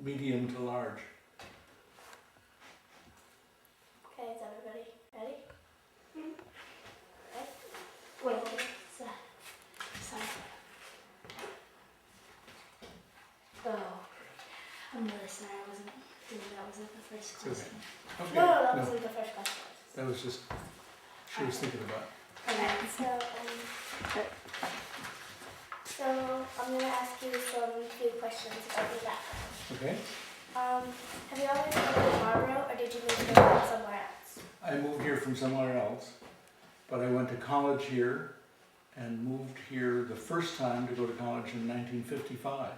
medium to large. Okay, is everybody ready? Okay. Wait, Sorry. oh, I'm really sorry I wasn't doing that. Was it the first It's okay. question? Okay. No, that wasn't the first question. That was just, she was thinking about. Okay, so I'm going to ask you some few questions about your background. Okay. Have you always lived in Marlboro, or did you move here from somewhere else? I moved here from somewhere else, but I went to college here and moved here the first time to go to college in 1955.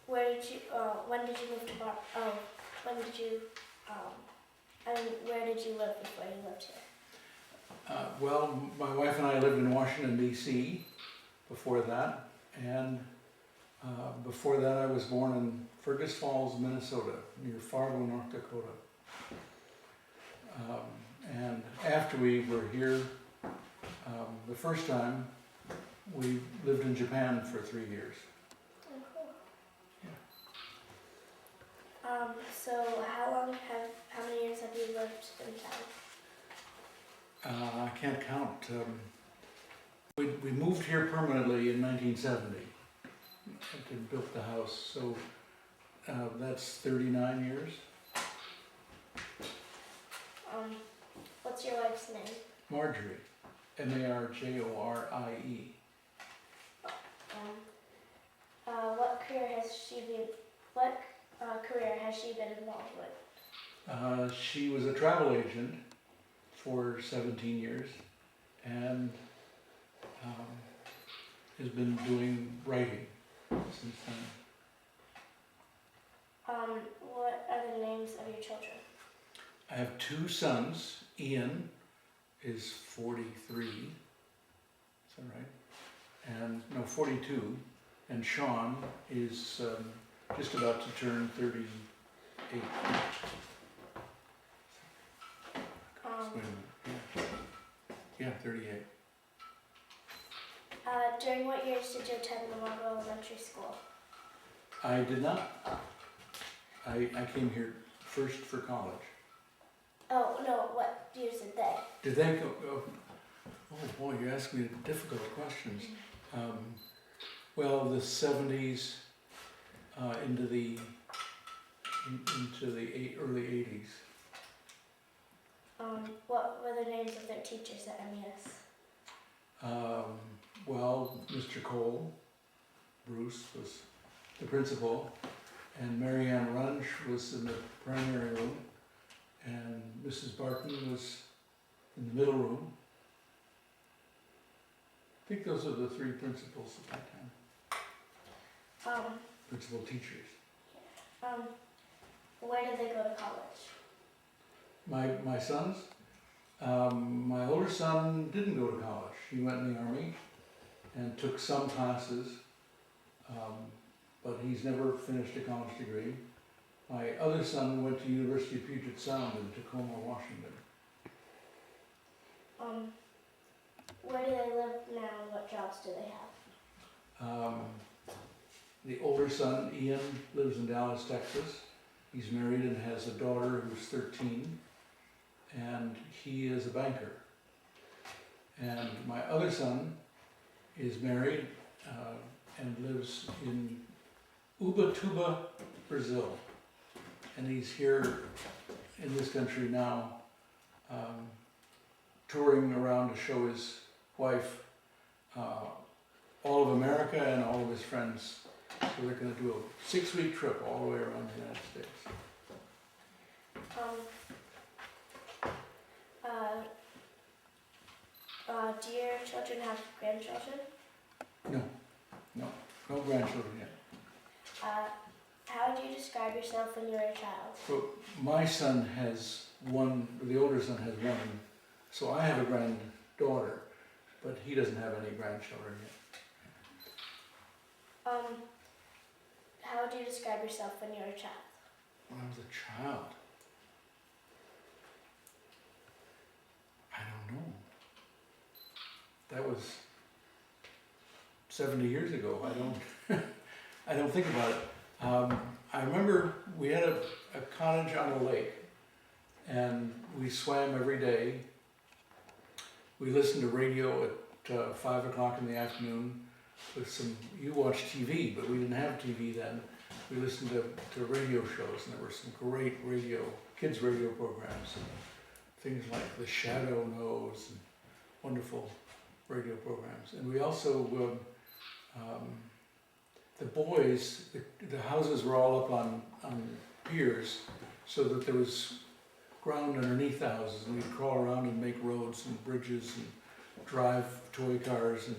Where did you? When did you move to when did you? Where did you live before you lived here? Well, my wife and I lived in Washington, D.C. before that, and before that I was born in Fergus Falls, Minnesota, near Fargo, North Dakota. And after we were here the first time, we lived in Japan for 3 years. Oh, cool. Yeah. So how many years have you lived in town? I can't count. We moved here permanently in 1970 and built the house, so that's 39 years. What's your wife's name? Marjorie, M-A-R-J-O-R-I-E. What career has she been involved with? She was a travel agent for 17 years and has been doing writing since then. What are the names of your children? I have 2 sons. Ian is 43, is that right? And no, 42. And Sean is just about to turn 38. Wait a minute. Yeah, 38. During what years did you attend the Marlboro Elementary School? I did not. I came here first for college. Oh, no, what years did they? Did they go? Oh boy, you're asking me difficult questions. Well, the 70s into the early 80s. What were the names of their teachers at MES? Well, Mr. Cole, Bruce, was the principal, and Mary Ann Runge was in the primary room, and Mrs. Barton was in the middle room. I think those are the 3 principals at that time. Principal teachers. Where did they go to college? My sons? My older son didn't go to college. He went in the Army and took some classes, but he's never finished a college degree. My other son went to University of Puget Sound in Tacoma, Washington. Where do they live now and what jobs do they have? The older son, Ian, lives in Dallas, Texas. He's married and has a daughter who's 13, and he is a banker. And my other son is married and lives in Ubatuba, Brazil. And he's here in this country now, touring around to show his wife all of America and all of his friends. So they're going to do a 6-week trip all the way around the United States. Do your children have grandchildren? No grandchildren yet. How would you describe yourself when you were a child? So my son has one, the older son has one, so I have a granddaughter, but he doesn't have any grandchildren yet. How would you describe yourself when you were a child? When I was a child, I don't know. That was 70 years ago. I don't think about it. I remember we had a cottage on a lake, and we swam every day. We listened to radio at 5 o'clock in the afternoon with some, you watched TV, but we didn't have TV then. We listened to radio shows, and there were some great kids radio programs, and things like The Shadow Knows, and wonderful radio programs. And we also, the boys, the houses were all up on piers, so that there was ground underneath the houses, and we'd crawl around and make roads and bridges and drive toy cars, and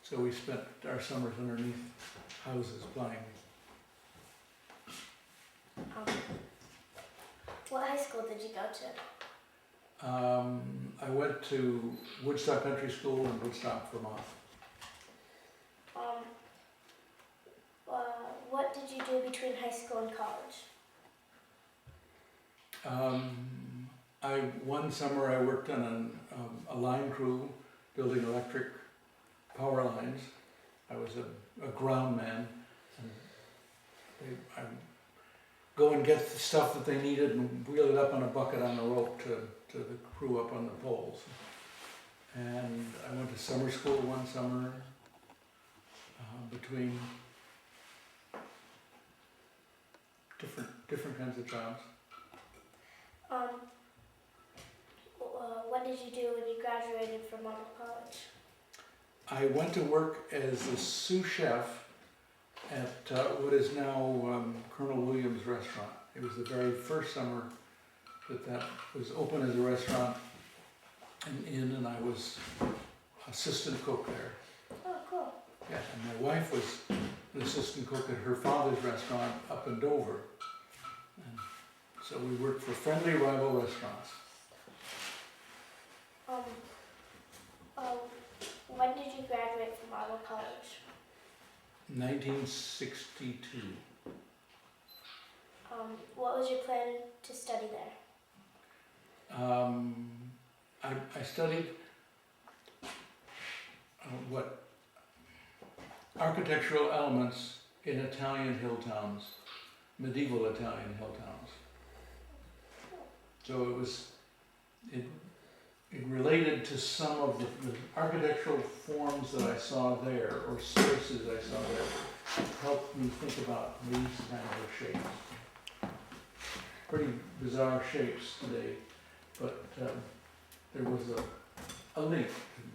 so we spent our summers underneath houses playing. What high school did you go to? I went to Woodstock Country School in Woodstock, Vermont. What did you do between high school and college? One summer I worked on a line crew building electric power lines. I was a ground man. I go and get the stuff that they needed and wheel it up on a bucket on a rope to the crew up on the poles. And I went to summer school one summer between different kinds of jobs. What did you do when you graduated from Marlboro College? I went to work as a sous chef at what is now Colonel Williams Restaurant. It was the very first summer that was open as a restaurant, an inn, and I was assistant cook there. Oh, cool. Yeah, and my wife was an assistant cook at her father's restaurant up in Dover. And so we worked for friendly rival restaurants. When did you graduate from Marlboro College? 1962. What was your plan to study there? I studied architectural elements in Italian hill towns, medieval Italian hill towns. So it related to some of the architectural forms that I saw there, or spaces I saw there, helped me think about these kind of shapes. Pretty bizarre shapes today, but there was a link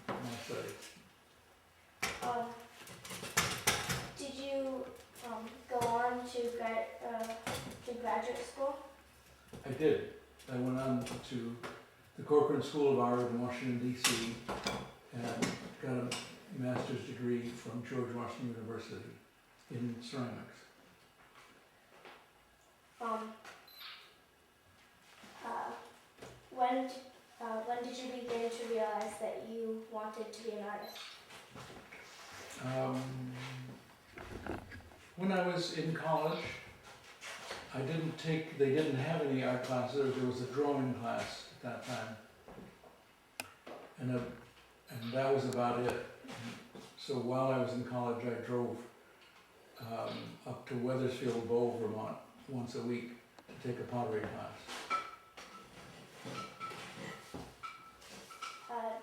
to my study. Did you go on to graduate school? I did. I went on to the Corcoran School of Art in Washington, D.C., and got a master's degree from George Washington University in ceramics. When did you begin to realize that you wanted to be an artist? When I was in college, they didn't have any art classes. There was a drawing class at that time. And that was about it. So while I was in college, I drove up to Wethersfield Bow, Vermont, once a week to take a pottery class.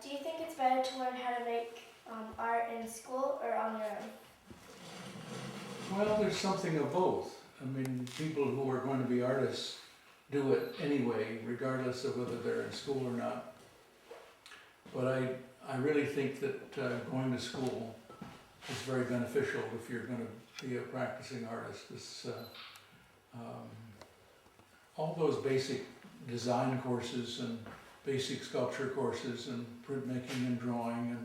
Do you think it's better to learn how to make art in school or on your own? Well, there's something of both. I mean, people who are going to be artists do it anyway, regardless of whether they're in school or not. But I really think that going to school is very beneficial if you're going to be a practicing artist. All those basic design courses and basic sculpture courses and printmaking and drawing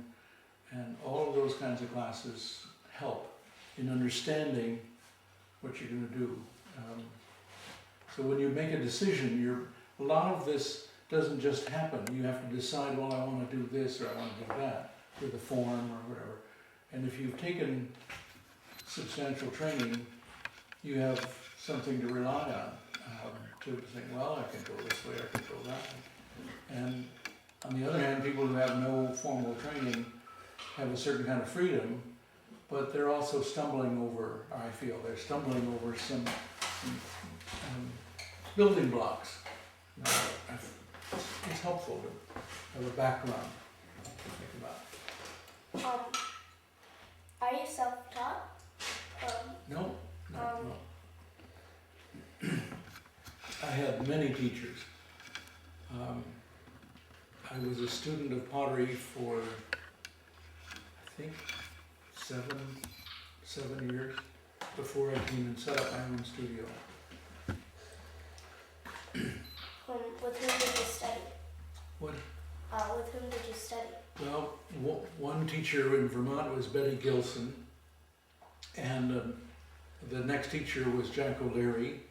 and all of those kinds of classes help in understanding what you're going to do. So when you make a decision, a lot of this doesn't just happen. You have to decide, well, I want to do this or I want to do that, with a form or whatever. And if you've taken substantial training, you have something to rely on to think, well, I can go this way, I can go that way. And on the other hand, people who have no formal training have a certain kind of freedom, but they're also stumbling over, I feel, they're stumbling over some building blocks. It's helpful to have a background to think about. Are you self-taught? No. I had many teachers. I was a student of pottery for, I think, seven years before I came and set up my own studio. With whom did you study? What? With whom did you study? Well, one teacher in Vermont was Betty Gilson, and the next teacher was Jack O'Leary,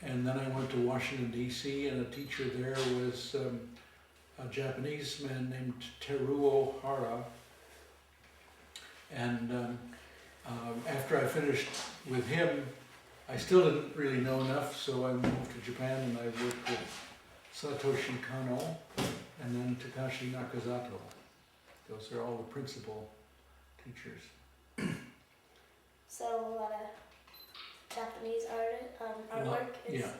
and then I went to Washington, D.C., and a teacher there was a Japanese man named Teruo Hara. And after I finished with him, I still didn't really know enough, so I moved to Japan and I worked with Satoshi Kano and then Takashi Nakazato. Those are all the principal teachers. So a lot of Japanese artwork is... Yeah,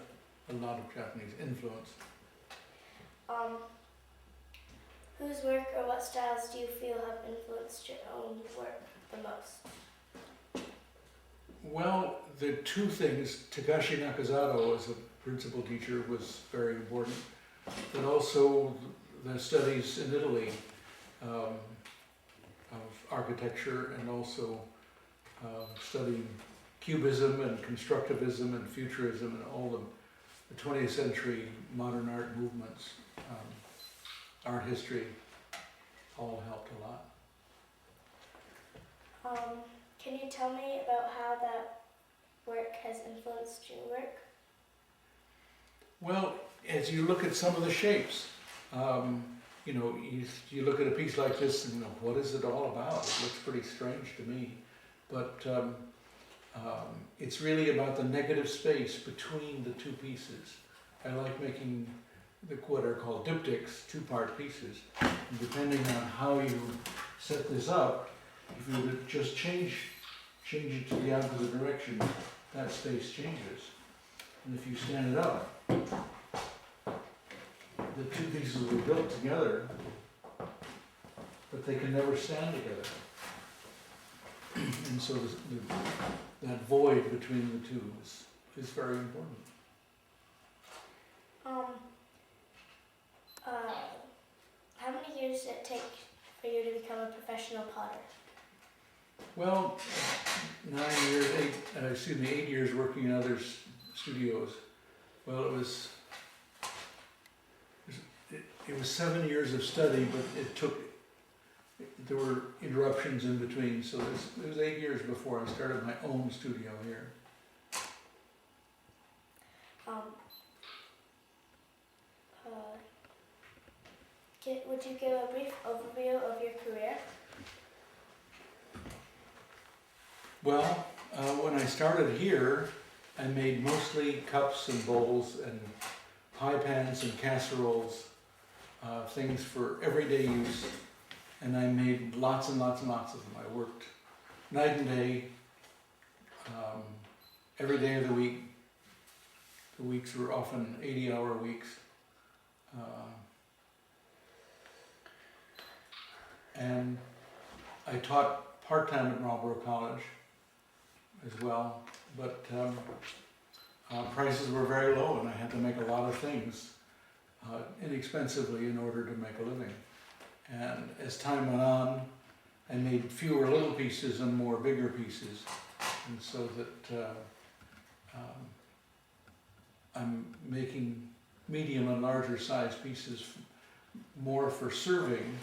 a lot of Japanese influence. Whose work or what styles do you feel have influenced your own work the most? Well, the two things, Takashi Nakazato as a principal teacher was very important, but also the studies in Italy of architecture, and also studying Cubism and Constructivism and Futurism and all the 20th century modern art movements, art history, all helped a lot. Can you tell me about how that work has influenced your work? Well, as you look at some of the shapes, you know, you look at a piece like this and, you know, what is it all about? It looks pretty strange to me, but it's really about the negative space between the two pieces. I like making what are called diptychs, two-part pieces. And depending on how you set this up, if you would just change it to the opposite direction, that space changes. And if you stand it up, the two pieces will be built together, but they can never stand together. And so that void between the two is very important. How many years did it take for you to become a professional potter? Well, 8 years working in other studios. Well, it was 7 years of study, but there were interruptions in between, so it was 8 years before I started my own studio here. Would you give a brief overview of your career? Well, when I started here, I made mostly cups and bowls and pie pans and casseroles, things for everyday use, and I made lots and lots and lots of them. I worked night and day, every day of the week. The weeks were often 80-hour weeks. And I taught part-time at Marlboro College as well, but prices were very low and I had to make a lot of things inexpensively in order to make a living. And as time went on, I made fewer little pieces and more bigger pieces, and so that I'm making medium and larger size pieces more for serving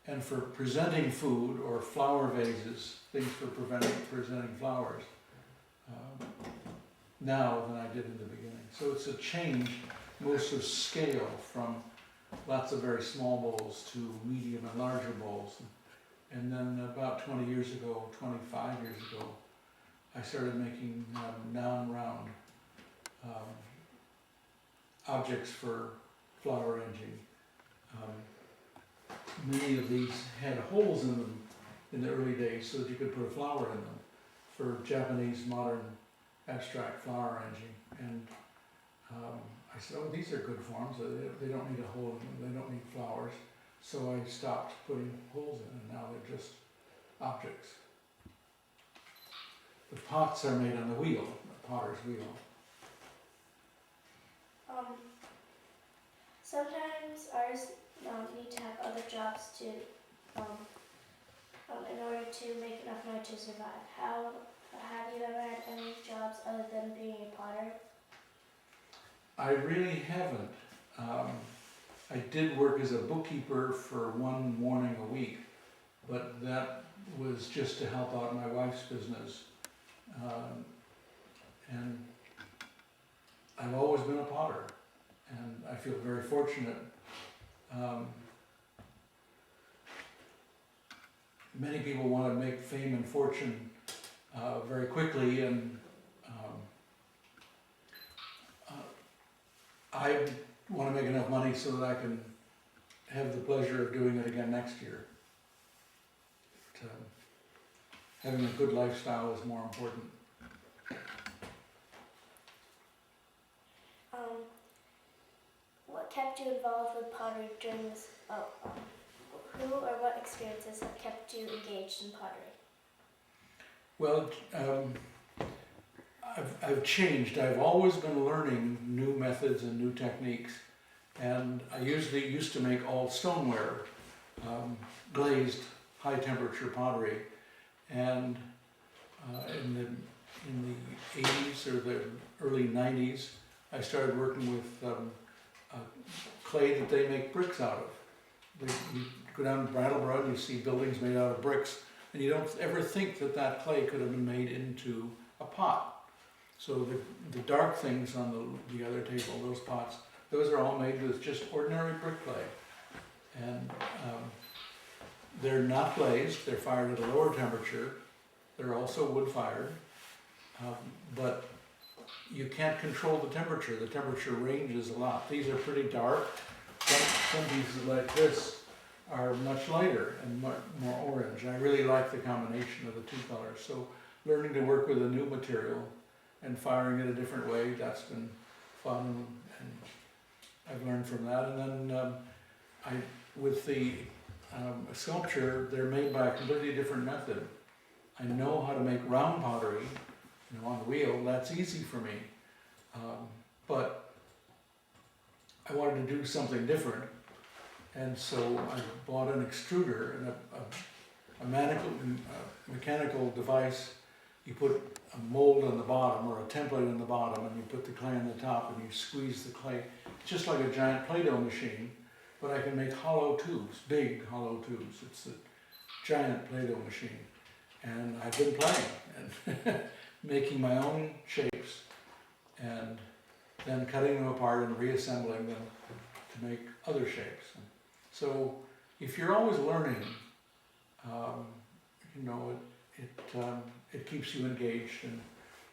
and for presenting food or flower vases, things for presenting flowers, now than I did in the beginning. So it's a change, most of scale, from lots of very small bowls to medium and larger bowls. And then about 25 years ago, I started making non-round objects for flower arranging. Many of these had holes in them in the early days so that you could put a flower in them for Japanese modern abstract flower arranging. And I said, oh, these are good forms. They don't need a hole in them. They don't need flowers. So I stopped putting holes in, and now they're just objects. The pots are made on the wheel, the potter's wheel. Sometimes artists need to have other jobs to, in order to make enough money to survive. Have you ever had any jobs other than being a potter? I really haven't. I did work as a bookkeeper for one morning a week, but that was just to help out my wife's business. And I've always been a potter, and I feel very fortunate. Many people want to make fame and fortune very quickly, and I want to make enough money so that I can have the pleasure of doing it again next year. But, having a good lifestyle is more important. What kept you involved with pottery during this? Who or what experiences have kept you engaged in pottery? Well, I've changed. I've always been learning new methods and new techniques, and I usually used to make all stoneware, glazed, high temperature pottery, and in the 80s or the early 90s, I started working with clay that they make bricks out of. You go down to Marlboro and you see buildings made out of bricks, and you don't ever think that that clay could have been made into a pot. So the dark things on the other table, those pots, those are all made with just ordinary brick clay. And they're not glazed, they're fired at a lower temperature. They're also wood fired, but you can't control the temperature. The temperature ranges a lot. These are pretty dark. Some pieces like this are much lighter and more orange. I really like the combination of the two colors. So learning to work with a new material and firing it a different way, that's been fun, and I've learned from that. And then with the sculpture, they're made by a completely different method. I know how to make round pottery, on the wheel. That's easy for me, but I wanted to do something different, and so I bought an extruder and a mechanical device. You put a mold on the bottom or a template on the bottom, and you put the clay on the top, and you squeeze the clay, just like a giant Play-Doh machine, but I can make hollow tubes, big hollow tubes. It's a giant Play-Doh machine, and I've been playing and making my own shapes, and then cutting them apart and reassembling them to make other shapes. So if you're always learning, it keeps you engaged. And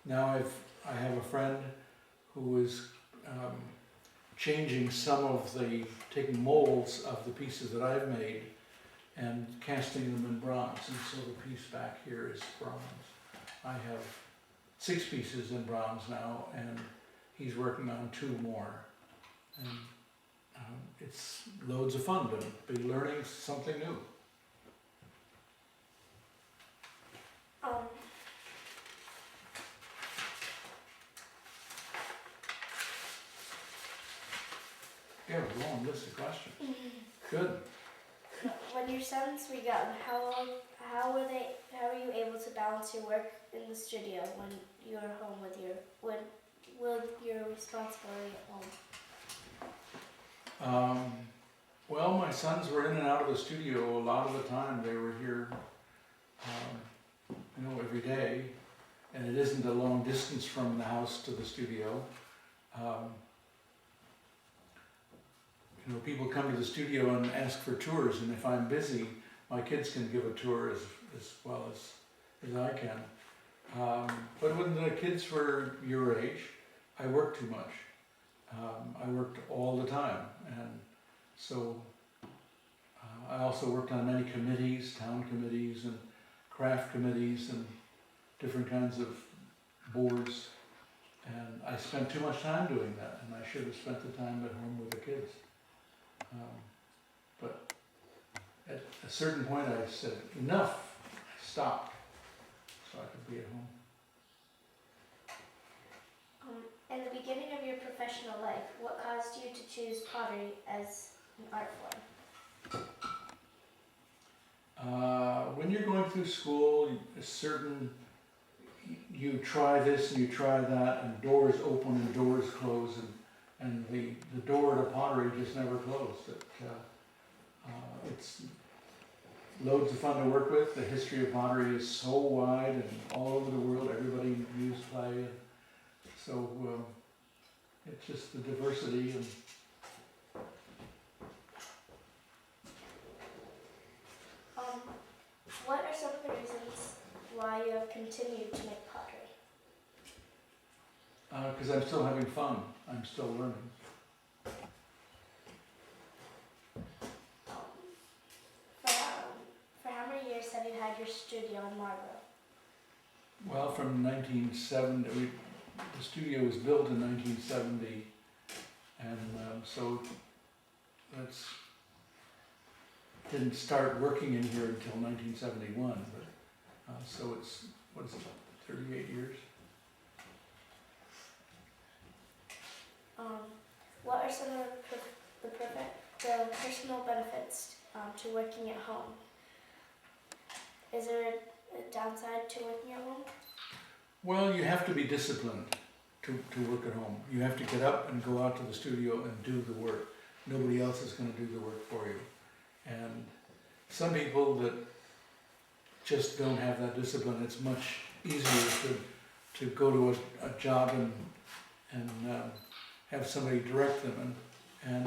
now I have a friend who is changing taking molds of the pieces that I've made and casting them in bronze. And so the piece back here is bronze. I have 6 pieces in bronze now, and he's working on 2 more. And it's loads of fun to be learning something new. Yeah, we're a long list of questions. Good. When your sons were young, how were you able to balance your work in the studio when you were home with your responsibility at home? Well, my sons were in and out of the studio a lot of the time. They were here, every day, and it isn't a long distance from the house to the studio. People come to the studio and ask for tours, and if I'm busy, my kids can give a tour as well as I can. But when the kids were your age, I worked too much. I worked all the time, and so I also worked on many committees, town committees, and craft committees and different kinds of boards. And I spent too much time doing that, and I should have spent the time at home with the kids. But at a certain point I said, enough, I stopped, so I could be at home. In the beginning of your professional life, what caused you to choose pottery as an art form? When you're going through school, you try this and you try that, and doors open and doors close, and the door to pottery just never closed. It's loads of fun to work with. The history of pottery is so wide and all over the world. Everybody used clay. So it's just the diversity. And what are some of the reasons why you have continued to make pottery? because I'm still having fun. I'm still learning. For how many years have you had your studio in Marlboro? Well, from 1970, the studio was built in 1970, and so that's didn't start working in here until 1971. But so it's, what is it, 38 years? What are some of the personal benefits to working at home? Is there a downside to working at home? Well, you have to be disciplined to work at home. You have to get up and go out to the studio and do the work. Nobody else is going to do the work for you. And some people that just don't have that discipline, it's much easier to go to a job and have somebody direct them. And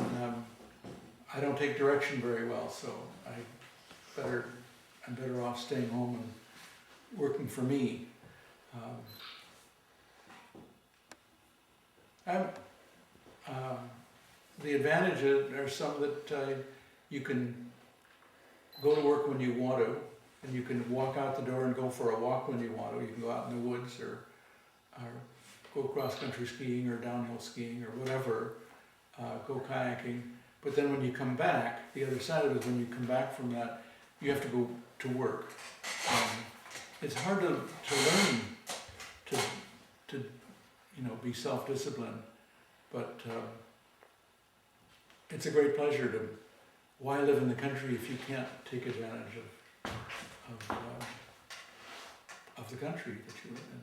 I don't take direction very well, so I'm better off staying home and working for me. The advantages are some that you can go to work when you want to, and you can walk out the door and go for a walk when you want to. You can go out in the woods or go cross-country skiing or downhill skiing or whatever, go kayaking. But then when you come back, the other side of it is when you come back from that, you have to go to work. It's hard to learn to be self-disciplined, but it's a great pleasure to. Why live in the country if you can't take advantage of the country that you live in?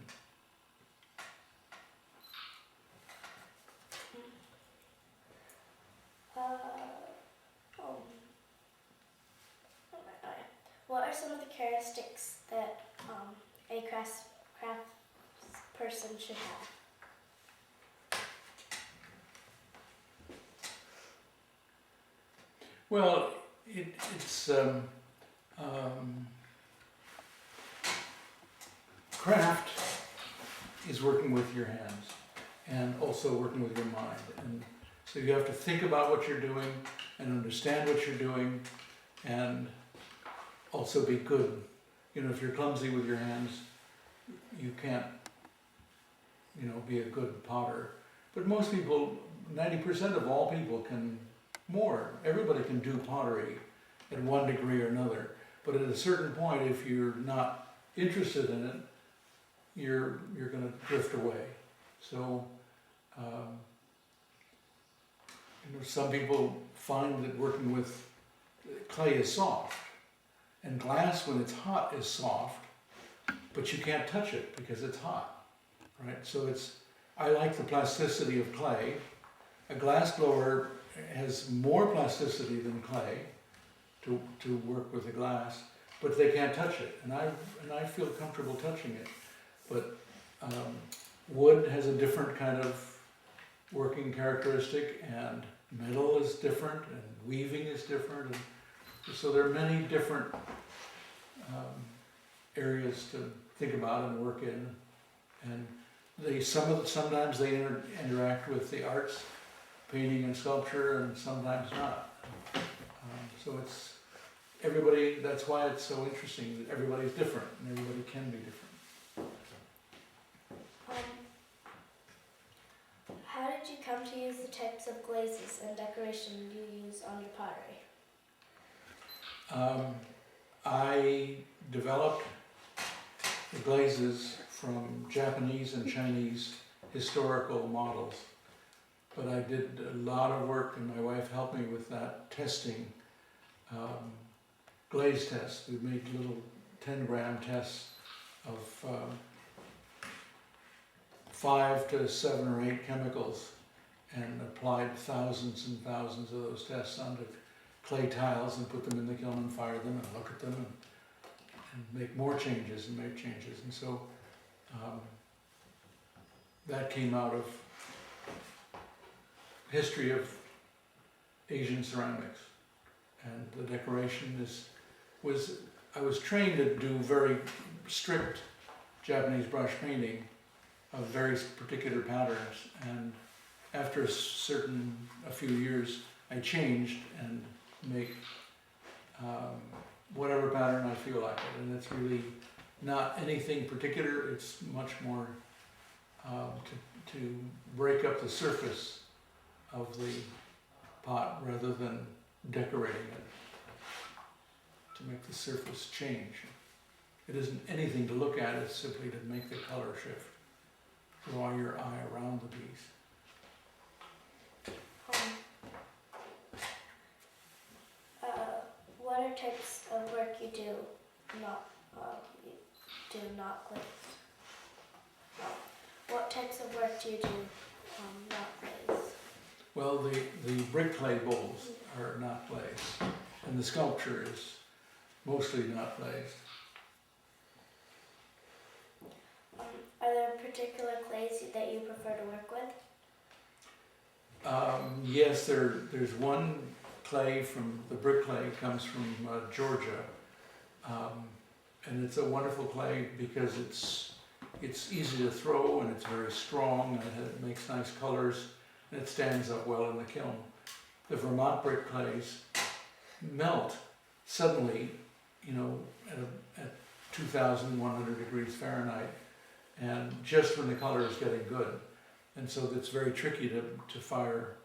What are some of the characteristics that a craft person should have? Well, it's craft is working with your hands and also working with your mind, and so you have to think about what you're doing and understand what you're doing, and also be good. If you're clumsy with your hands, you can't, be a good potter. But most people, 90% of all people can. Everybody can do pottery at one degree or another, but at a certain point, if you're not interested in it, you're going to drift away. So, some people find that working with clay is soft, and glass, when it's hot, is soft, but you can't touch it because it's hot, right? So I like the plasticity of clay. A glass blower has more plasticity than clay to work with the glass, but they can't touch it, and I feel comfortable touching it. But wood has a different kind of working characteristic, and metal is different, and weaving is different, and so there are many different areas to think about and work in, and sometimes they interact with the arts, painting and sculpture, and sometimes not. So everybody, that's why it's so interesting, that everybody's different, and everybody can be different. How did you come to use the types of glazes and decoration you use on your pottery? I developed the glazes from Japanese and Chinese historical models, but I did a lot of work, and my wife helped me with that testing, glaze tests. We made little 10-gram tests of 5 to 7 or 8 chemicals, and applied thousands and thousands of those tests onto clay tiles and put them in the kiln and fire them and look at them and make more changes and make changes. And so that came out of history of Asian ceramics. And the decoration I was trained to do very strict Japanese brush painting of very particular patterns, and after a few years I changed and make whatever pattern I feel like it, and it's really not anything particular. It's much more to break up the surface of the pot rather than decorating it, to make the surface change. It isn't anything to look at, it's simply to make the color shift. Draw your eye around the piece. What are types of work you do not glaze? What types of work do you do not glaze? Well, the brick clay bowls are not glazed, and the sculpture is mostly not glazed. Are there particular clays that you prefer to work with? Yes, there's one clay from the brick clay, comes from Georgia, and it's a wonderful clay because it's easy to throw and it's very strong and it makes nice colors and it stands up well in the kiln. The Vermont brick clays melt suddenly, at 2,100 degrees Fahrenheit, and just when the color is getting good. And so it's very tricky to fire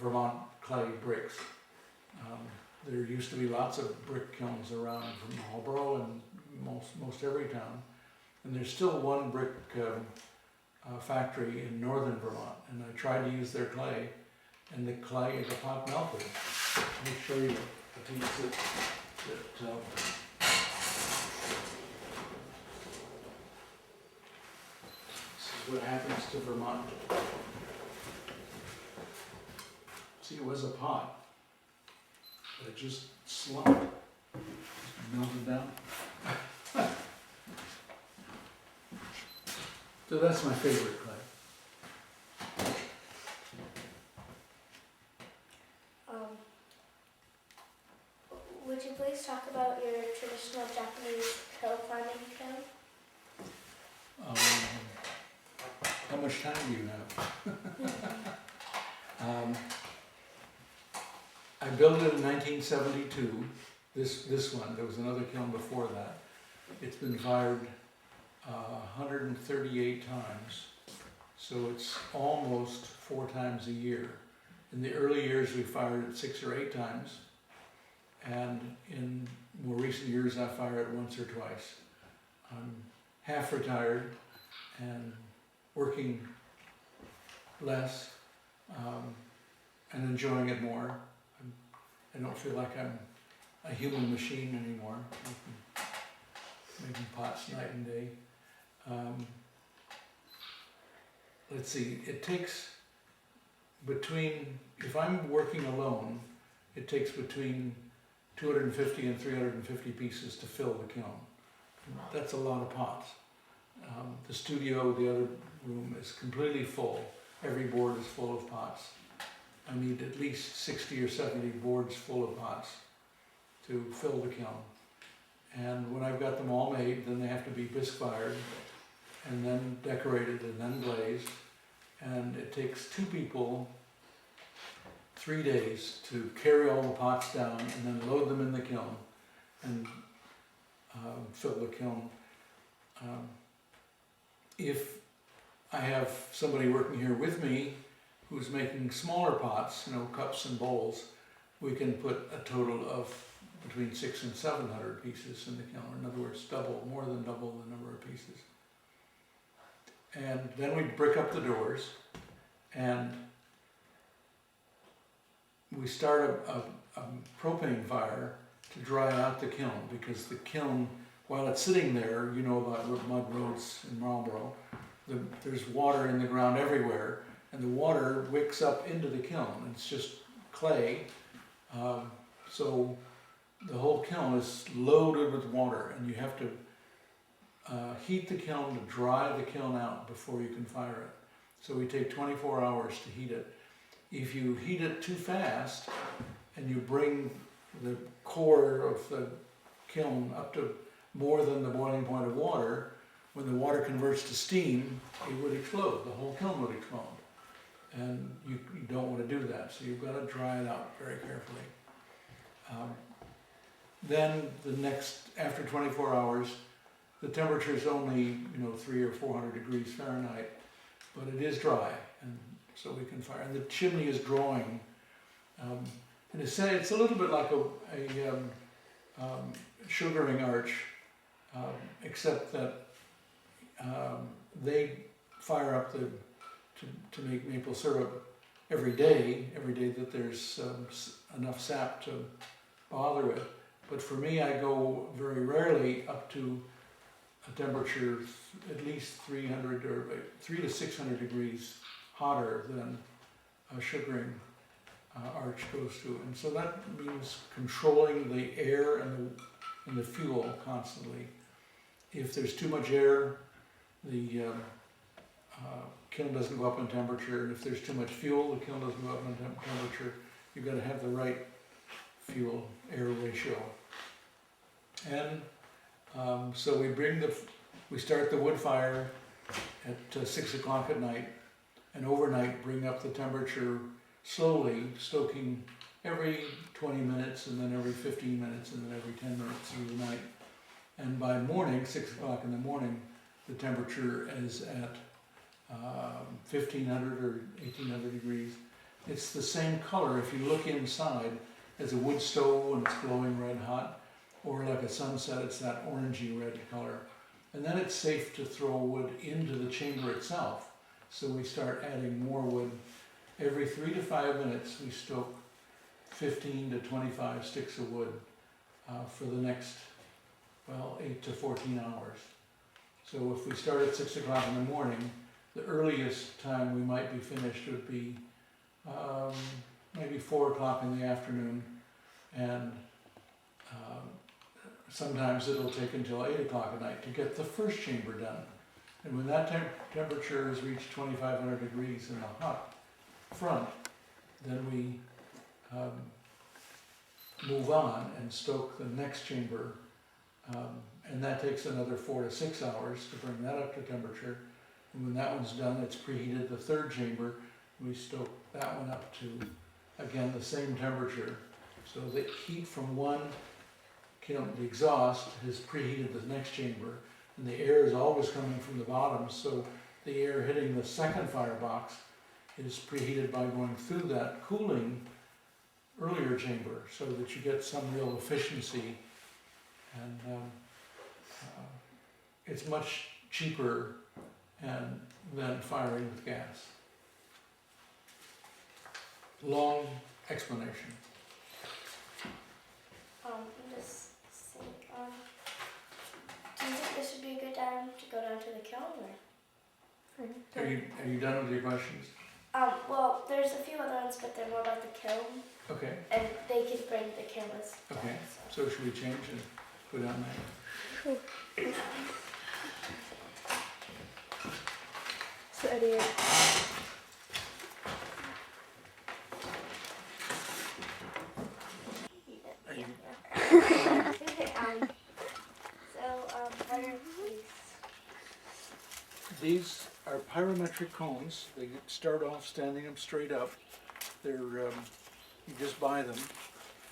Vermont clay bricks. There used to be lots of brick kilns around from Marlboro and most every town. And there's still one brick factory in northern Vermont, and I tried to use their clay, and the pot melted. Let me show you a piece that this is what happens to Vermont. See, it was a pot, but it just slumped, melted down. So that's my favorite clay. Would you please talk about your traditional Japanese hill climbing kiln? How much time do you have? I built it in 1972, this one. There was another kiln before that. It's been fired 138 times, so it's almost 4 times a year. In the early years we fired it 6 or 8 times, and in more recent years I fire it once or twice. I'm half retired and working less and enjoying it more. I don't feel like I'm a human machine anymore, making pots night and day. Let's see, it takes if I'm working alone, it takes between 250 and 350 pieces to fill the kiln. That's a lot of pots. The studio, the other room, is completely full. Every board is full of pots. I need at least 60 or 70 boards full of pots to fill the kiln. And when I've got them all made, then they have to be bisque fired, and then decorated, and then glazed. And it takes 2 people 3 days to carry all the pots down and then load them in the kiln and fill the kiln. If I have somebody working here with me who's making smaller pots, cups and bowls, we can put a total of between 600 and 700 pieces in the kiln. In other words, more than double the number of pieces. And then we brick up the doors, and we start a propane fire to dry out the kiln, because the kiln, while it's sitting there, you know about mud roads in Marlboro, there's water in the ground everywhere, and the water wicks up into the kiln. It's just clay, so the whole kiln is loaded with water, and you have to heat the kiln to dry the kiln out before you can fire it. So we take 24 hours to heat it. If you heat it too fast and you bring the core of the kiln up to more than the boiling point of water, when the water converts to steam, it would explode. The whole kiln would explode. And you don't want to do that, so you've got to dry it out very carefully. Then after 24 hours, the temperature is only 300 or 400 degrees Fahrenheit, but it is dry, and so we can fire. And the chimney is drawing, and it's a little bit like a sugaring arch, except that they fire up to make maple syrup every day that there's enough sap to bother it. But for me, I go very rarely up to a temperature at least 300 or 300 to 600 degrees hotter than a sugaring arch goes to. And so that means controlling the air and the fuel constantly. If there's too much air, the kiln doesn't go up in temperature, and if there's too much fuel, the kiln doesn't go up in temperature. You've got to have the right fuel-air ratio. And so we start the wood fire at 6 o'clock at night, and overnight bring up the temperature slowly, stoking every 20 minutes, and then every 15 minutes, and then every 10 minutes through the night. And by morning, 6 o'clock in the morning, the temperature is at 1500 or 1800 degrees. It's the same color if you look inside as a wood stove when it's glowing red hot, or like a sunset, it's that orangey red color. And then it's safe to throw wood into the chamber itself. So we start adding more wood. Every 3 to 5 minutes we stoke 15 to 25 sticks of wood for the next, 8 to 14 hours. So if we start at 6 o'clock in the morning, the earliest time we might be finished would be maybe 4 o'clock in the afternoon, and sometimes it'll take until 8 o'clock at night to get the first chamber done. And when that temperature has reached 2500 degrees in the hot front, then we move on and stoke the next chamber, and that takes another 4 to 6 hours to bring that up to temperature. And when that one's done, it's preheated the third chamber. We stoke that one up to, again, the same temperature. So the heat from one kiln, the exhaust, has preheated the next chamber, and the air is always coming from the bottom, so the air hitting the second firebox is preheated by going through that cooling earlier chamber, so that you get some real efficiency. And it's much cheaper than firing with gas. Long explanation. Just think, do you think this would be a good time to go down to the kiln, or? Are you done with your questions? Well, there's a few other ones, but they're more about the kiln, Okay. and they can bring the cameras down, Okay. so. So should we change and go down there? So Eddie, What are these? These are pyrometric cones. They start off standing them straight up. They're You just buy them,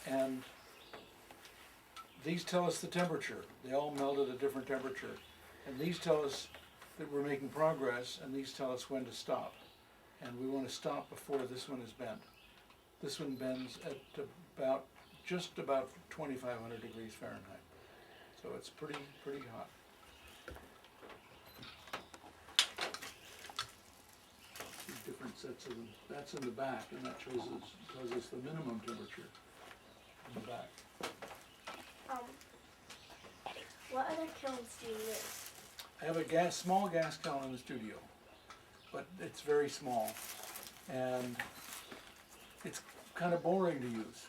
and these tell us the temperature. They all melt at a different temperature. And these tell us that we're making progress, and these tell us when to stop. And we want to stop before this one is bent. This one bends at just about 2,500 degrees Fahrenheit. So it's pretty hot. Different sets of them. That's in the back, and that tells us the minimum temperature in the back. What other kilns do you use? I have a small gas kiln in the studio, but it's very small, and it's kind of boring to use.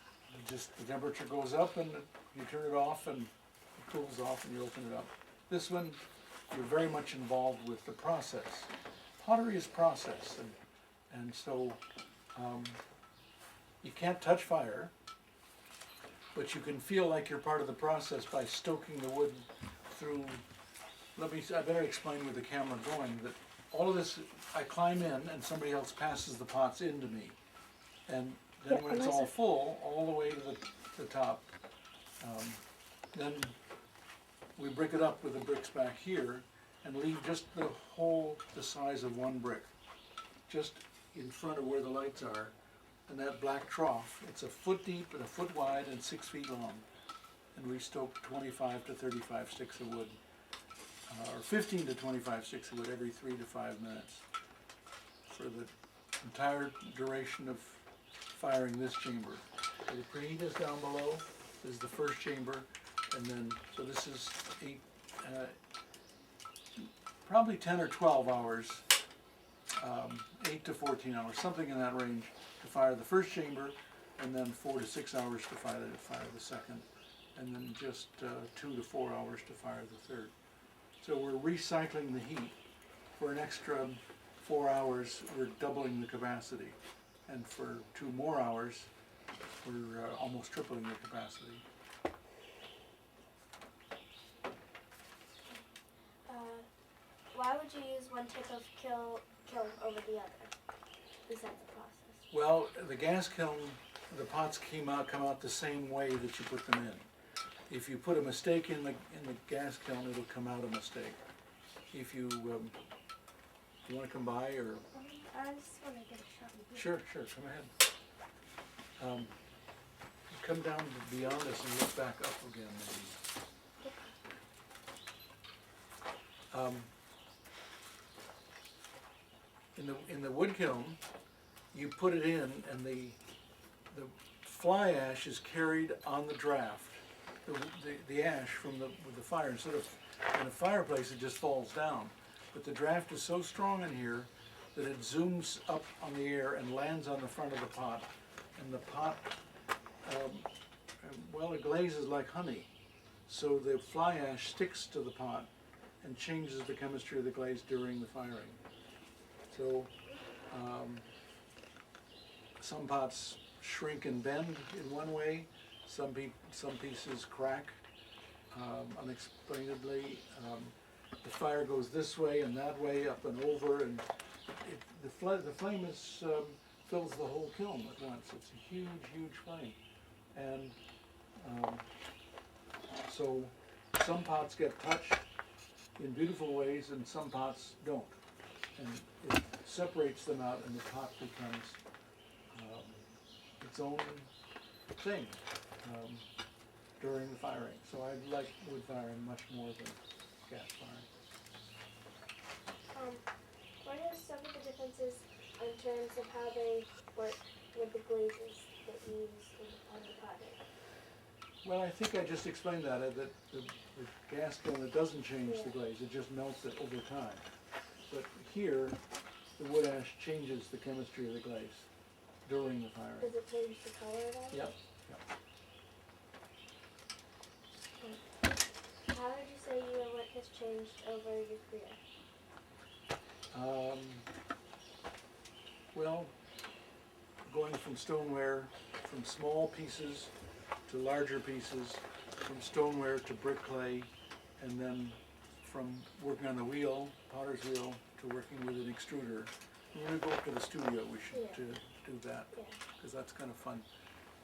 Just the temperature goes up, and you turn it off, and it cools off, and you open it up. This one, you're very much involved with the process. Pottery is process, and so you can't touch fire, but you can feel like you're part of the process by stoking the wood through. I better explain with the camera going that all of this, I climb in and somebody else passes the pots into me. And then when it's all full, all the way to the top, then we brick it up with the bricks back here and leave just the size of one brick, just in front of where the lights are. And that black trough, it's a foot deep and a foot wide and 6 feet long. And we stoke 25 to 35 sticks of wood, or 15 to 25 sticks of wood every 3 to 5 minutes for the entire duration of firing this chamber. So the preheat is down below. This is the first chamber, and then, so this is probably 10 or 12 hours, 8 to 14 hours, something in that range, to fire the first chamber, and then 4 to 6 hours to fire the second, and then just 2 to 4 hours to fire the third. So we're recycling the heat. For an extra 4 hours, we're doubling the capacity, and for 2 more hours, we're almost tripling the capacity. Why would you use one type of kiln over the other? Is that the process? Well, the gas kiln, the pots come out the same way that you put them in. If you put a mistake in the gas kiln, it'll come out a mistake. If you want to come by, or I just want to get a shot. sure, come ahead. Come down beyond us and look back up again, maybe. In the wood kiln, you put it in, and the fly ash is carried on the draft. The ash from with the fire, instead of in a fireplace, it just falls down. But the draft is so strong in here that it zooms up on the air and lands on the front of the pot, and the pot, it glazes like honey. So the fly ash sticks to the pot and changes the chemistry of the glaze during the firing. So some pots shrink and bend in one way, some pieces crack unexplainably. The fire goes this way and that way, up and over, and the flame fills the whole kiln at once. It's a huge, huge flame. And so some pots get touched in beautiful ways and some pots don't. And it separates them out, and the pot becomes its own thing during the firing. So I like wood firing much more than gas firing. What are some of the differences in terms of how they work with the glazes that you use on the pottery? Well, I think I just explained that the gas kiln, it doesn't change the glaze, it just melts it over time. But here, the wood ash changes the chemistry of the glaze during the firing. Does it change the color at all? Yep. How would you say your work has changed over your career? Well, going from stoneware, from small pieces to larger pieces, from stoneware to brick clay, and then from working on the wheel, potter's wheel, to working with an extruder. When we go up to the studio, we should do that, because that's kind of fun.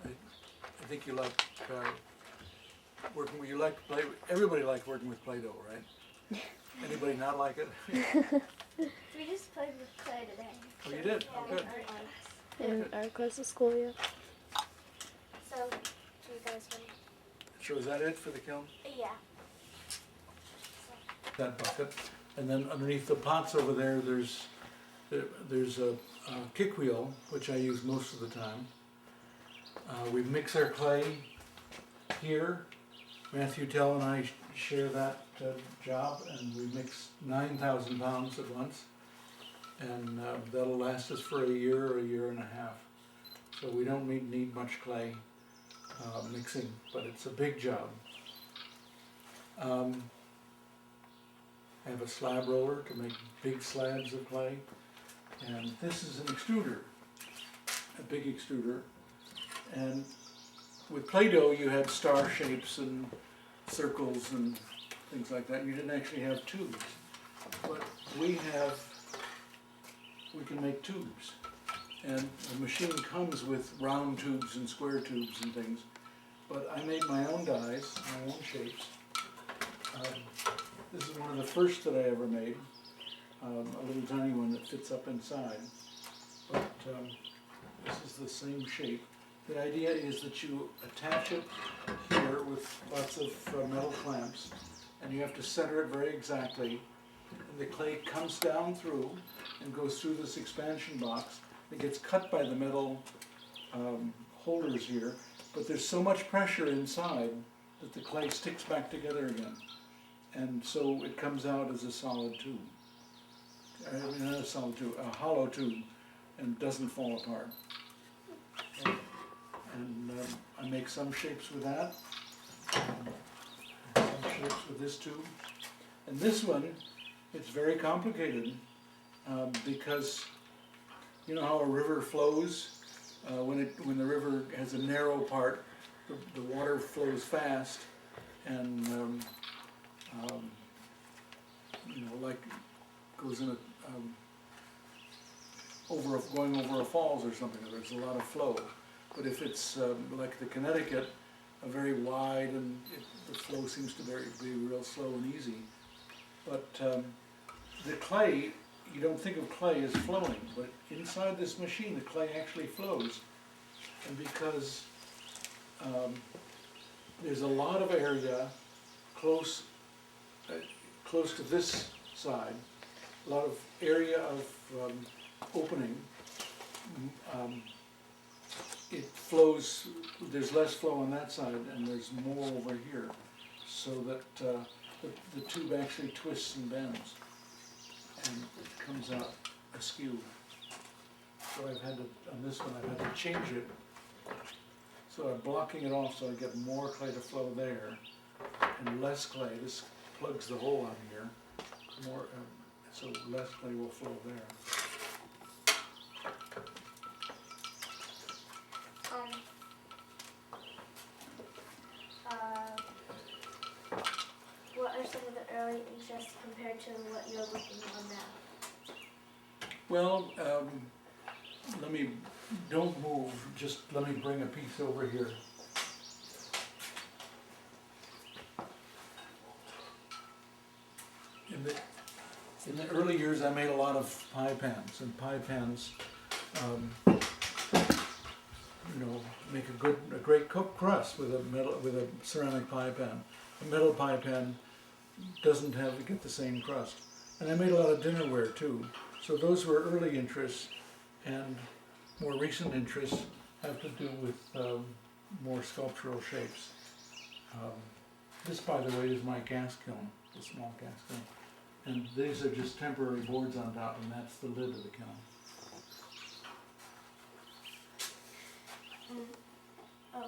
I think you like working with, you like to play, everybody likes working with Play-Doh, right? Anybody not like it? We just played with clay today. Oh, you did? Oh, good. In our class of school, yeah. So, do you guys want? So is that it for the kiln? Yeah. That bucket. And then underneath the pots over there, there's a kick wheel, which I use most of the time. We mix our clay here. Matthew Tell and I share that job, and we mix 9,000 pounds at once. And that'll last us for a year or a year and a half. So we don't need much clay mixing, but it's a big job. I have a slab roller to make big slabs of clay, and this is an extruder, a big extruder. And with Play-Doh you had star shapes and circles and things like that. You didn't actually have tubes, but we can make tubes, and the machine comes with round tubes and square tubes and things. But I made my own dies, my own shapes. This is one of the first that I ever made, a little tiny one that fits up inside. But this is the same shape. The idea is that you attach it here with lots of metal clamps, and you have to center it very exactly. And the clay comes down through and goes through this expansion box. It gets cut by the metal holders here, but there's so much pressure inside that the clay sticks back together again. And so it comes out as a solid tube. Not a solid tube, a hollow tube, and doesn't fall apart. And I make some shapes with that, some shapes with this tube. And this one, it's very complicated because you know how a river flows? When the river has a narrow part, the water flows fast, and you know, like goes in going over a falls or something. There's a lot of flow. But if it's like the Connecticut, very wide, and the flow seems to be real slow and easy. But the clay, you don't think of clay as flowing, but inside this machine the clay actually flows. And because there's a lot of area close to this side, a lot of area of opening, it flows, there's less flow on that side and there's more over here, so that the tube actually twists and bends and it comes out askew. So I've had to, on this one, I've had to change it. So I'm blocking it off so I get more clay to flow there and less clay. This plugs the hole on here, more, so less clay will flow there. What are some of the early interests compared to what you're working on now? Well, don't move, just let me bring a piece over here. In the early years I made a lot of pie pans, and pie pans you know, make a great cooked crust with a ceramic pie pan. A metal pie pan doesn't get the same crust. And I made a lot of dinnerware too. So those were early interests, and more recent interests have to do with more sculptural shapes. This, by the way, is my gas kiln, the small gas kiln. And these are just temporary boards on top, and that's the lid of the kiln.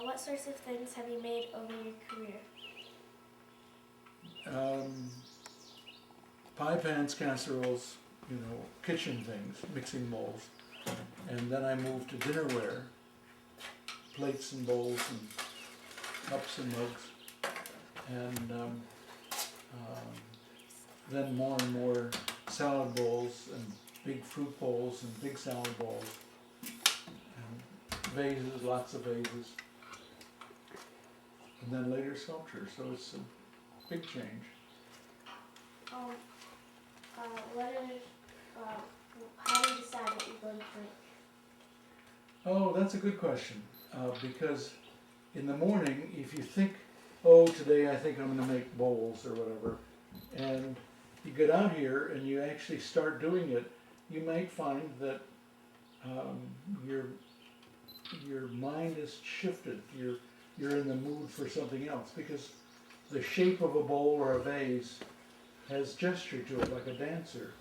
What sorts of things have you made over your career? Pie pans, casseroles, you know, kitchen things, mixing bowls. And then I moved to dinnerware, plates and bowls and cups and mugs. And then more and more salad bowls and big fruit bowls and big salad bowls. And vases, lots of vases. And then later sculpture, so it's a big change. How do you decide what you're going to make? Oh, that's a good question, because in the morning, if you think, oh, today I think I'm gonna make bowls or whatever, and you get out here and you actually start doing it, you might find that your mind is shifted. You're in the mood for something else, because the shape of a bowl or a vase has gesture to it, like a dancer.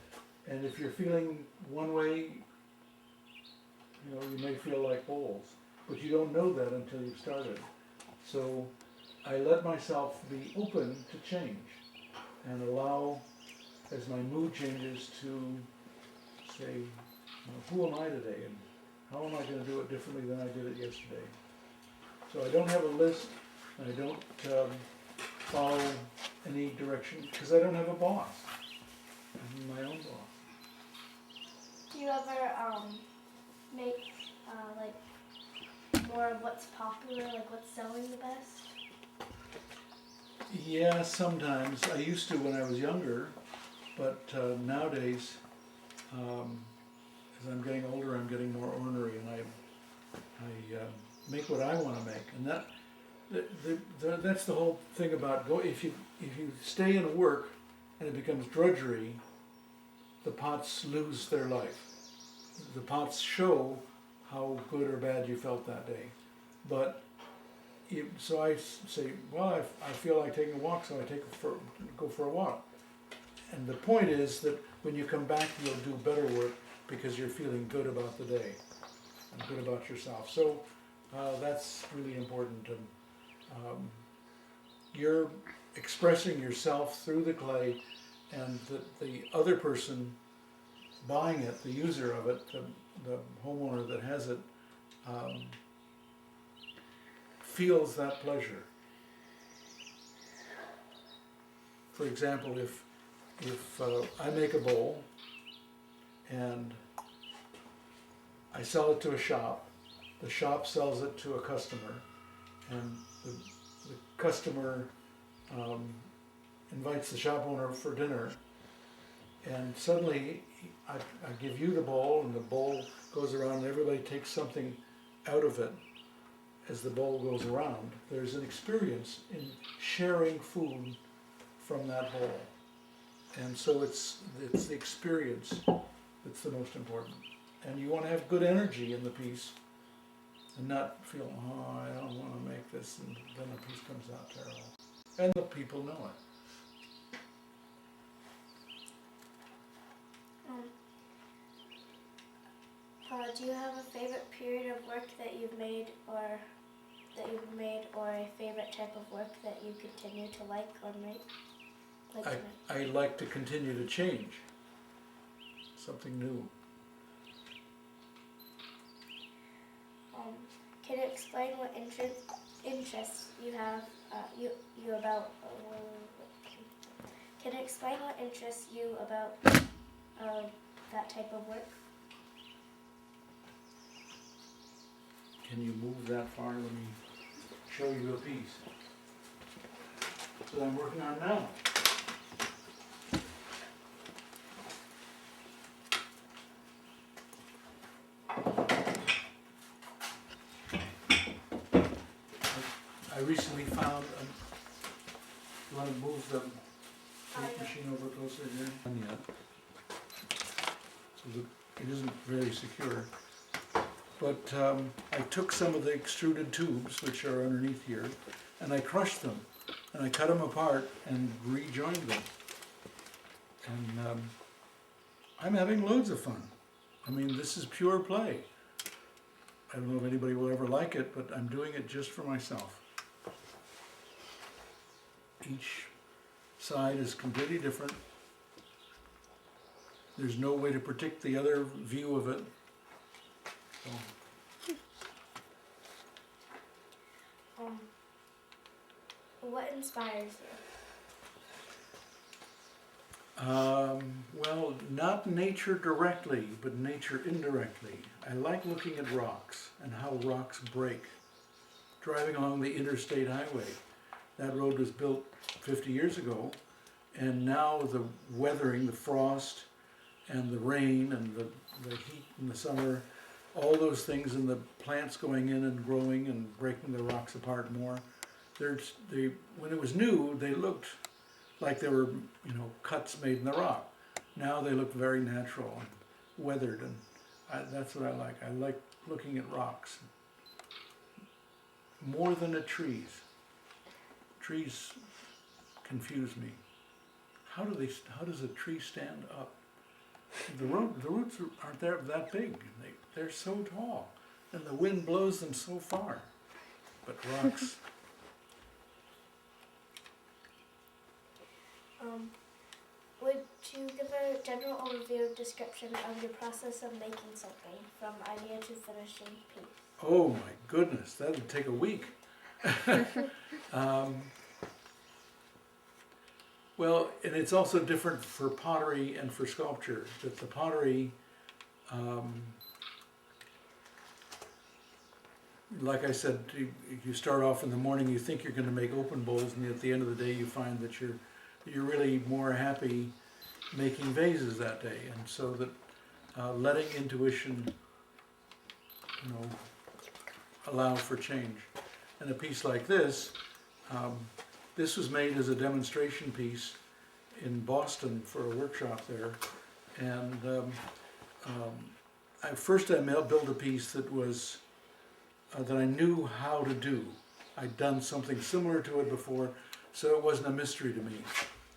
And if you're feeling one way, you may feel like bowls, but you don't know that until you've started. So I let myself be open to change and allow, as my mood changes, to say, who am I today and how am I going to do it differently than I did it yesterday? So I don't have a list, I don't follow any direction, because I don't have a boss. I'm my own boss. Do you ever make like more of what's popular, like what's selling the best? Yeah, sometimes. I used to when I was younger, but nowadays, as I'm getting older, I'm getting more ornery, and I make what I want to make, and that's the whole thing about if you stay in work and it becomes drudgery, the pots lose their life. The pots show how good or bad you felt that day, but so I say, well, I feel like taking a walk, so I go for a walk. And the point is that when you come back, you'll do better work because you're feeling good about the day and good about yourself. So that's really important. And you're expressing yourself through the clay, and the other person buying it, the user of it, the homeowner that has it, feels that pleasure. For example, if I make a bowl and I sell it to a shop, the shop sells it to a customer, and the customer invites the shop owner for dinner, and suddenly I give you the bowl, and the bowl goes around, and everybody takes something out of it as the bowl goes around. There's an experience in sharing food from that bowl, and so it's the experience that's the most important. And you want to have good energy in the piece, and not feel, oh, I don't want to make this, and then the piece comes out terrible. And the people know it. Do you have a favorite period of work that you've made, or a favorite type of work that you continue to like or make? I like to continue to change. Something new. Can you explain what interests you have you about? Can you explain what interests you about that type of work? Can you move that far? Let me show you a piece. That's what I'm working on now. I recently found, you want to move the tape machine over closer here? Not yet. So it isn't very secure. But I took some of the extruded tubes, which are underneath here, and I crushed them, and I cut them apart and rejoined them. And I'm having loads of fun. I mean, this is pure play. I don't know if anybody will ever like it, but I'm doing it just for myself. Each side is completely different. There's no way to predict the other view of it. So. What inspires Well, not nature directly, but nature indirectly. I like looking at rocks and how rocks break. Driving along the interstate highway, that road was built 50 years ago, and now the weathering, the frost, and the rain, and the heat in the summer, all those things, and the plants going in and growing and breaking the rocks apart more. When it was new, they looked like they were, cuts made in the rock. Now they look very natural and weathered, and that's what I like. I like looking at rocks more than at trees. Trees confuse me. How does a tree stand up? The roots aren't that big. They're so tall, and the wind blows them so far. But rocks. Would you give a general overview description of your process of making something from idea to finishing piece? Oh my goodness, that would take a week. Well, and it's also different for pottery and for sculpture. That the pottery, like I said, you start off in the morning, you think you're going to make open bowls, and at the end of the day you find that you're really more happy making vases that day. And so that letting intuition, allow for change. And a piece like this, this was made as a demonstration piece in Boston for a workshop there. And first I built a piece that was that I knew how to do. I'd done something similar to it before, so it wasn't a mystery to me.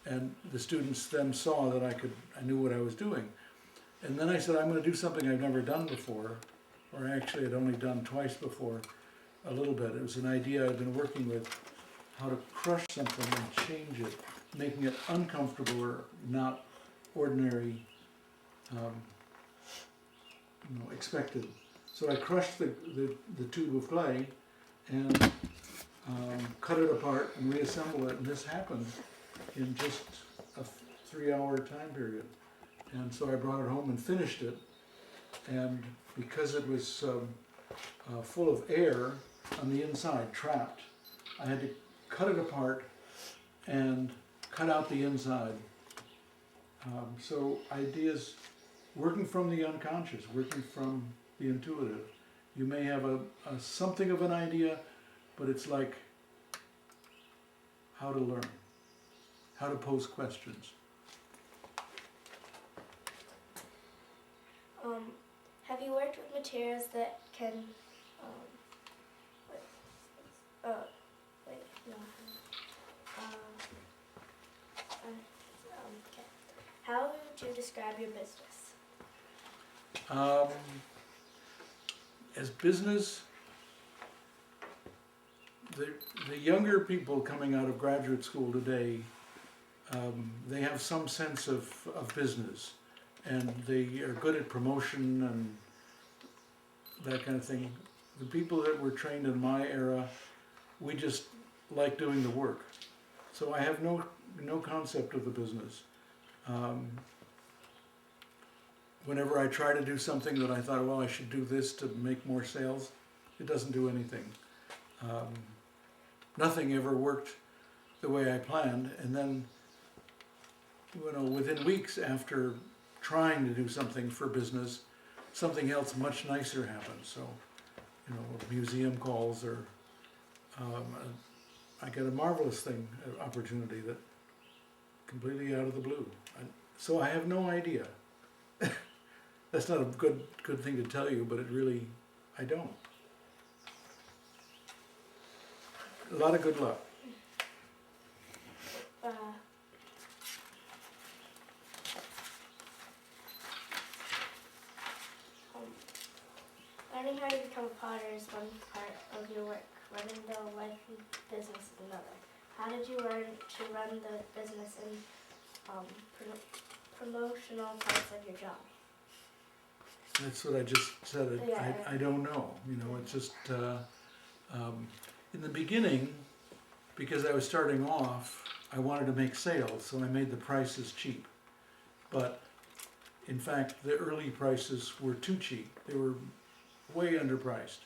And the students then saw that I knew what I was doing. And then I said, I'm going to do something I've never done before, or actually I'd only done twice before, a little bit. It was an idea I'd been working with, how to crush something and change it, making it uncomfortable or not ordinary, expected. So I crushed the tube of clay and cut it apart and reassemble it, and this happened in just a 3-hour time period. And so I brought it home and finished it, and because it was full of air on the inside, trapped, I had to cut it apart and cut out the inside. So ideas, working from the unconscious, working from the intuitive. You may have a something of an idea, but it's like how to learn, how to pose questions. Have you worked with materials that can, okay. How would you describe your business? As business, the younger people coming out of graduate school today, they have some sense of business, and they are good at promotion and that kind of thing. The people that were trained in my era, we just like doing the work. So I have no concept of the business. Whenever I try to do something that I thought, well, I should do this to make more sales, it doesn't do anything. Nothing ever worked the way I planned, and then, within weeks after trying to do something for business, something else much nicer happens. So, museum calls, or I get a marvelous opportunity that completely out of the blue. So I have no idea. That's not a good thing to tell you, but I don't. A lot of good luck. Learning how to become a potter is one part of your work. Running the life and business is another. How did you learn to run the business and promotional parts of your job? That's what I just said. Yeah. I don't know. It's just in the beginning, because I was starting off, I wanted to make sales, so I made the prices cheap. but in fact, the early prices were too cheap. They were way underpriced.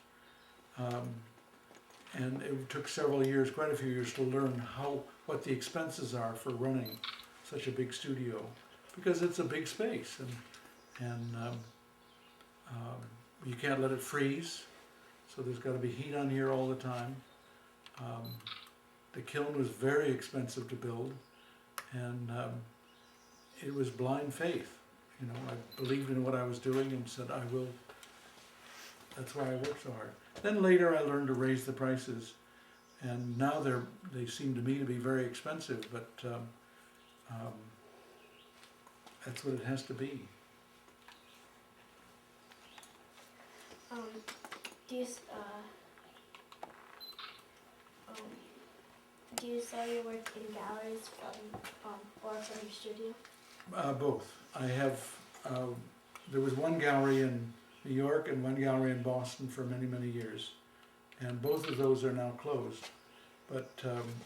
And it took several years, quite a few years, to learn what the expenses are for running such a big studio, because it's a big space, and you can't let it freeze, so there's got to be heat on here all the time. The kiln was very expensive to build, and it was blind faith. You know, I believed in what I was doing and said, I will. That's why I worked so hard. Then later I learned to raise the prices, and now they seem to me to be very expensive, but that's what it has to be. Do you sell your work in galleries or from your studio? Both. I have, there was one gallery in New York and one gallery in Boston for many, many years. And both of those are now closed. But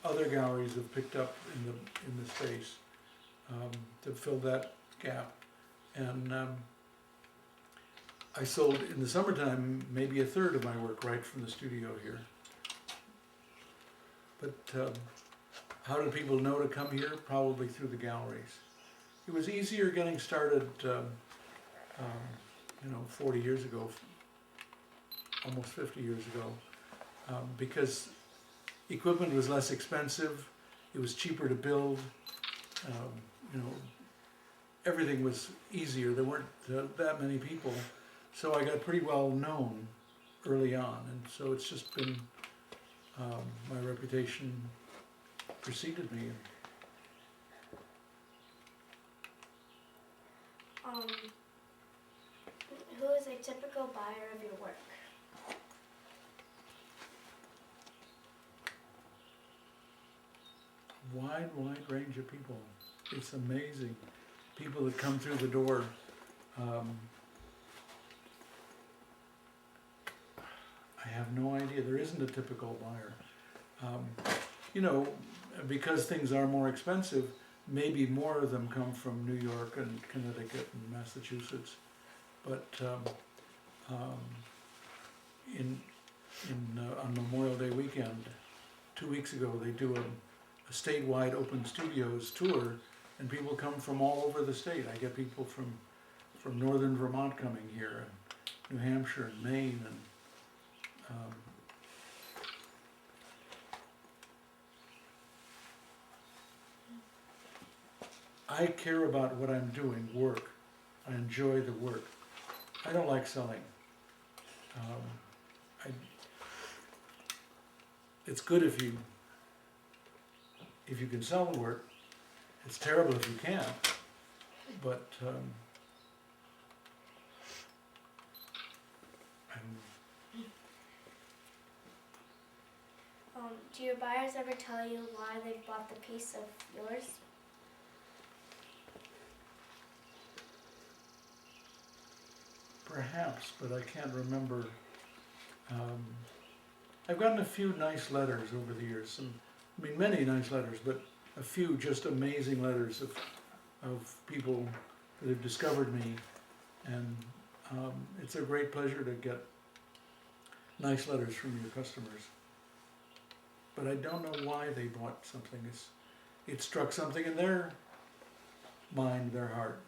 other galleries have picked up in the space to fill that gap. And I sold, in the summertime, maybe a third of my work right from the studio here. But how did people know to come here? Probably through the galleries. It was easier getting started, 40 years ago, almost 50 years ago, because equipment was less expensive, it was cheaper to build, everything was easier. There weren't that many people, so I got pretty well known early on, and so it's just been, my reputation preceded me. Who is a typical buyer of your work? Wide range of people. It's amazing. People that come through the door. I have no idea. There isn't a typical buyer. Because things are more expensive, maybe more of them come from New York and Connecticut and Massachusetts. But on Memorial Day weekend, 2 weeks ago, they do a statewide open studios tour, and people come from all over the state. I get people from northern Vermont coming here, and New Hampshire and Maine, and I care about what I'm doing, work. I enjoy the work. I don't like selling. It's good if you can sell the work. It's terrible if you can't. But do your buyers ever tell you why they bought the piece of yours? Perhaps, but I can't remember. I've gotten a few nice letters over the years. Many nice letters, but a few just amazing letters of people that have discovered me, and it's a great pleasure to get nice letters from your customers. But I don't know why they bought something. It struck something in their mind, their heart.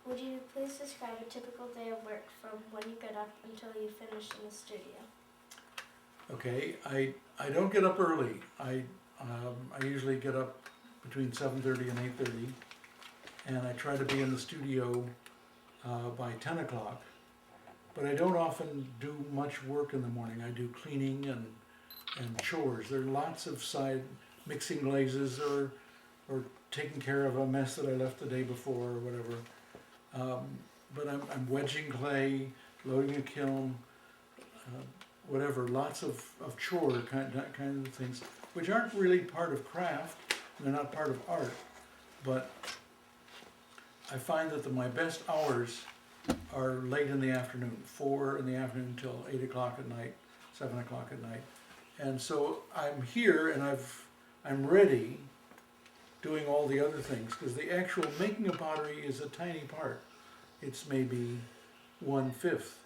Would you please describe a typical day of work from when you get up until you finish in the studio? Okay, I don't get up early. I usually get up between 7:30 and 8:30, and I try to be in the studio by 10 o'clock. But I don't often do much work in the morning. I do cleaning and chores. There are lots of side mixing glazes or taking care of a mess that I left the day before or whatever. But I'm wedging clay, loading a kiln, whatever. Lots of chore kind of things, which aren't really part of craft. They're not part of art. But I find that my best hours are late in the afternoon, 4 in the afternoon till 8 o'clock at night, 7 o'clock at night. And so I'm here, and I've I'm ready doing all the other things, because the actual making of pottery is a tiny part. It's maybe 1/5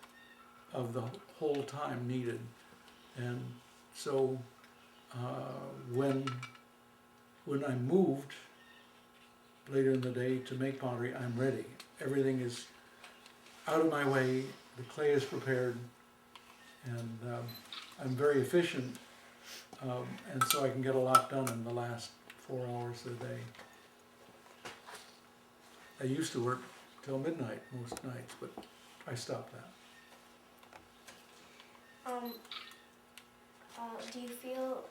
of the whole time needed. And so when I moved later in the day to make pottery, I'm ready. Everything is out of my way, the clay is prepared, and I'm very efficient, and so I can get a lot done in the last 4 hours of the day. I used to work till midnight most nights, but I stopped that. Do you feel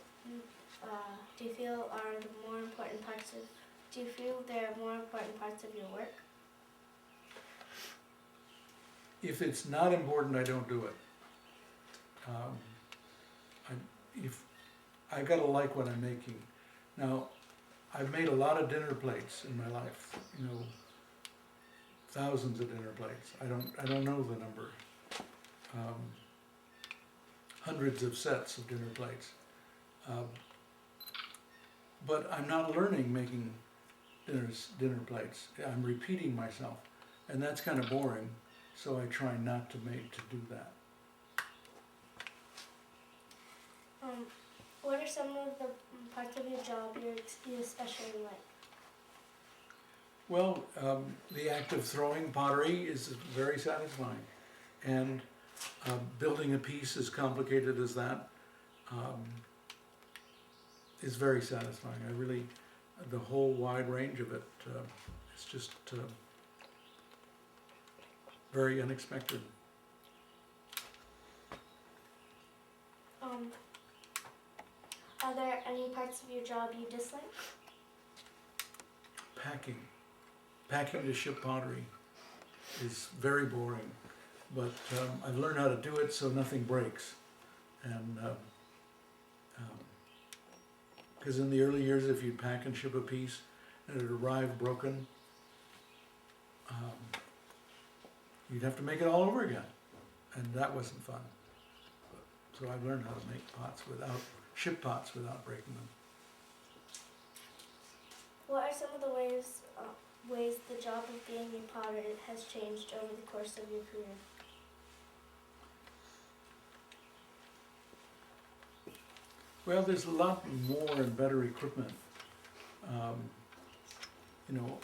are the more important parts of? Do you feel there are more important parts of your work? If it's not important, I don't do it. I gotta like what I'm making. Now, I've made a lot of dinner plates in my life. You know, thousands of dinner plates. I don't know the number. Hundreds of sets of dinner plates. But I'm not learning making dinner plates. I'm repeating myself, and that's kind of boring. So I try not to do that. What are some of the parts of your job you especially like? Well, the act of throwing pottery is very satisfying, and building a piece as complicated as that is very satisfying. The whole wide range of it is just very unexpected. Are there any parts of your job you dislike? Packing to ship pottery is very boring, but I've learned how to do it so nothing breaks. And because in the early years, if you pack and ship a piece and it arrived broken, you'd have to make it all over again, and that wasn't fun. So I've learned how to make ship pots without breaking them. What are some of the ways the job of being a potter has changed over the course of your career? Well, there's a lot more and better equipment. You know,